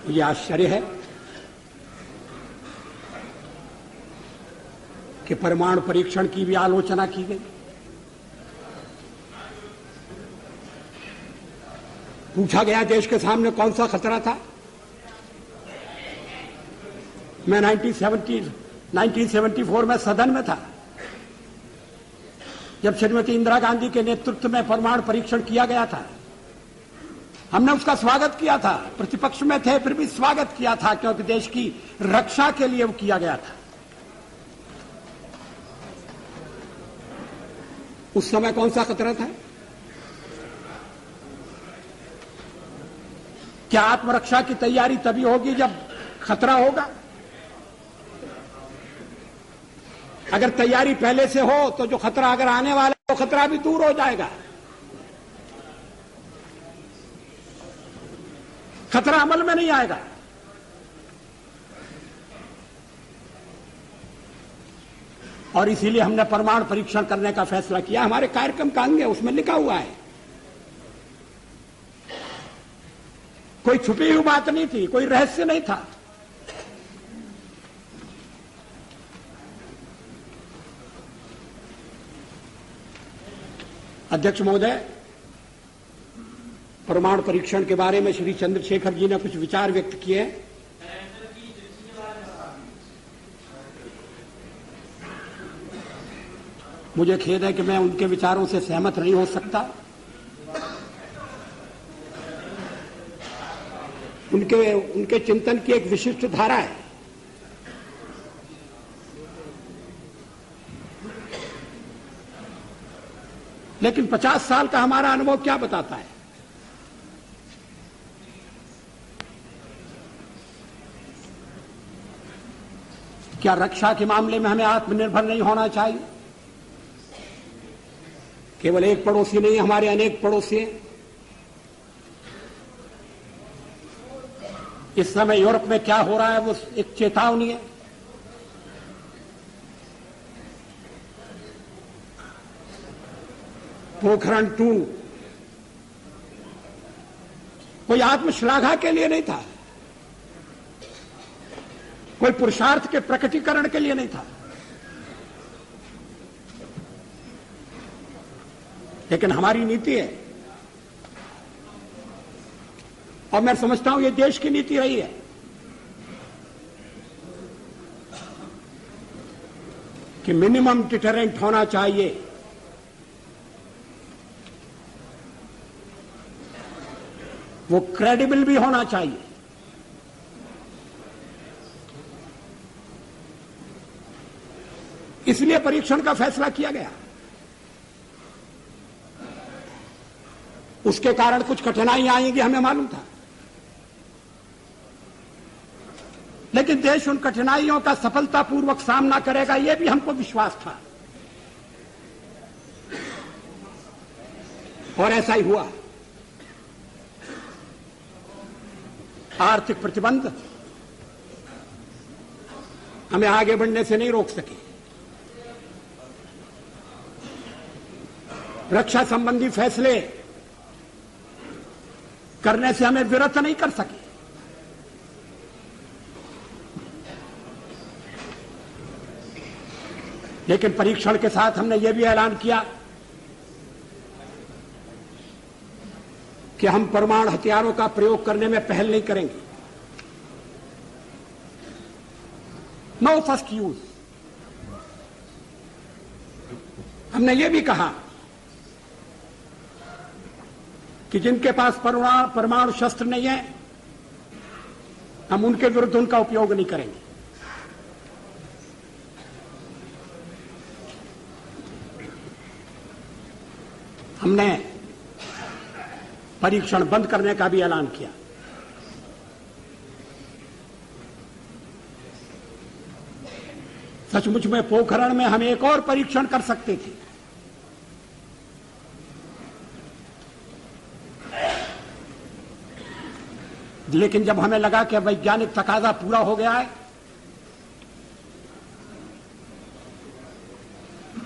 मुझे आश्चर्य है कि परमाणु परीक्षण की भी आलोचना की गई। पूछा गया देश के सामने कौन सा खतरा था। मैं 1974 में सदन में था जब श्रीमती इंदिरा गांधी के नेतृत्व में परमाणु परीक्षण किया गया था। हमने उसका स्वागत किया था, प्रतिपक्ष में थे फिर भी स्वागत किया था, क्योंकि देश की रक्षा के लिए वो किया गया था। उस समय कौन सा खतरा था? क्या आत्मरक्षा की तैयारी तभी होगी जब खतरा होगा? अगर तैयारी पहले से हो तो जो खतरा अगर आने वाला है वो खतरा भी दूर हो जाएगा। खतरा अमल में नहीं आएगा। और इसीलिए हमने परमाणु परीक्षण करने का फैसला किया। हमारे कार्यक्रम का अंग है, उसमें लिखा हुआ है, कोई छुपी हुई बात नहीं थी, कोई रहस्य नहीं था। अध्यक्ष महोदय, परमाणु परीक्षण के बारे में श्री चंद्रशेखर जी ने कुछ विचार व्यक्त किए। मुझे खेद है कि मैं उनके विचारों से सहमत नहीं हो सकता। उनके चिंतन की एक विशिष्ट धारा है। लेकिन 50 साल का हमारा अनुभव क्या बताता है? क्या रक्षा के मामले में हमें आत्मनिर्भर नहीं होना चाहिए? केवल एक पड़ोसी नहीं, हमारे अनेक पड़ोसी हैं। इस समय यूरोप में क्या हो रहा है वो एक चेतावनी है। पोखरण 2 कोई आत्मश्लाघा के लिए नहीं था, कोई पुरुषार्थ के प्रकटीकरण के लिए नहीं था, लेकिन हमारी नीति है और मैं समझता हूं ये देश की नीति रही है कि मिनिमम डिटरेंट होना चाहिए। वो क्रेडिबल भी होना चाहिए। इसलिए परीक्षण का फैसला किया गया। उसके कारण कुछ कठिनाइयां आएंगी, हमें मालूम था, लेकिन देश उन कठिनाइयों का सफलतापूर्वक सामना करेगा, यह भी हमको विश्वास था और ऐसा ही हुआ। आर्थिक प्रतिबंध हमें आगे बढ़ने से नहीं रोक सके। रक्षा संबंधी फैसले करने से हमें विरत नहीं कर सके। लेकिन परीक्षण के साथ हमने यह भी ऐलान किया कि हम परमाणु हथियारों का प्रयोग करने में पहल नहीं करेंगे। No first use. हमने यह भी कहा कि जिनके पास परमाणु शस्त्र नहीं है, हम उनके विरुद्ध उनका उपयोग नहीं करेंगे। हमने परीक्षण बंद करने का भी ऐलान किया। सचमुच में पोखरण में हम एक और परीक्षण कर सकते थे, लेकिन जब हमें लगा कि वैज्ञानिक तकाजा पूरा हो गया है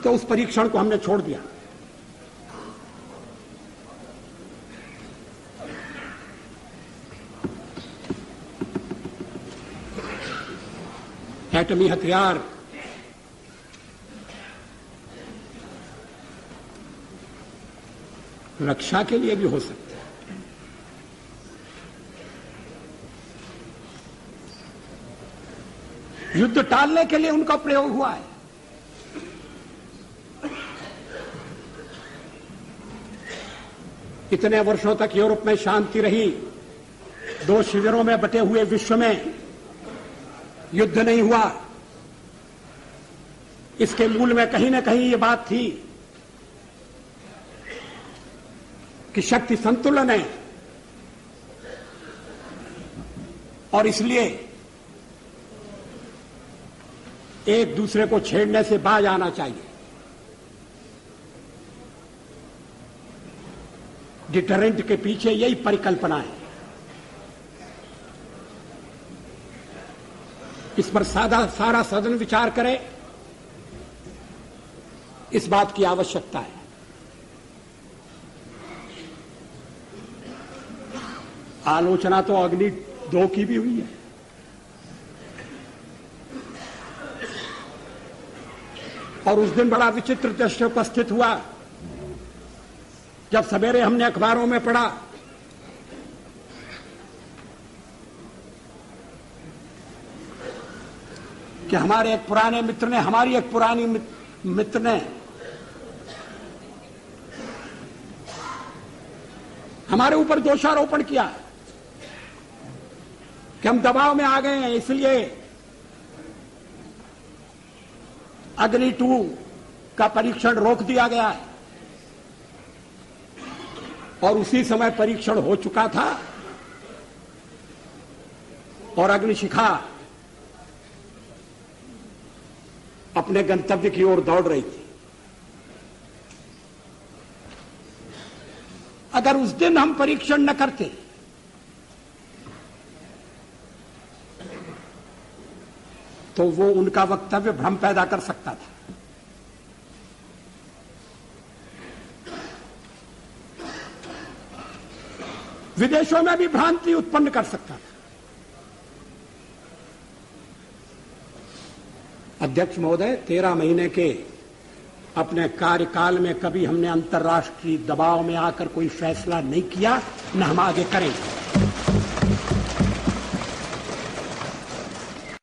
तो उस परीक्षण को हमने छोड़ दिया। एटमी हथियार रक्षा के लिए भी हो सकते हैं। युद्ध टालने के लिए उनका प्रयोग हुआ है। इतने वर्षों तक यूरोप में शांति रही, दो शिविरों में बटे हुए विश्व में युद्ध नहीं हुआ। इसके मूल में कहीं न कहीं ये बात थी कि शक्ति संतुलन है और इसलिए एक दूसरे को छेड़ने से बाज आना चाहिए। डिटरेंट के पीछे यही परिकल्पना है। इस पर सारा सदन विचार करे, इस बात की आवश्यकता है। आलोचना तो अग्नि 2 की भी हुई है। और उस दिन बड़ा विचित्र दृश्य उपस्थित हुआ जब सवेरे हमने अखबारों में पढ़ा कि हमारे एक पुराने मित्र ने, हमारी एक पुरानी मित्र ने हमारे ऊपर दोषारोपण किया कि हम दबाव में आ गए हैं, इसलिए अग्नि 2 का परीक्षण रोक दिया गया है। और उसी समय परीक्षण हो चुका था और अग्निशिखा अपने गंतव्य की ओर दौड़ रही थी। अगर उस दिन हम परीक्षण न करते तो वो उनका वक्तव्य भ्रम पैदा कर सकता था। विदेशों में भी भ्रांति उत्पन्न कर सकता था। अध्यक्ष महोदय, 13 महीने के अपने कार्यकाल में कभी हमने अंतर्राष्ट्रीय दबाव में आकर कोई फैसला नहीं किया, न हम आगे करेंगे।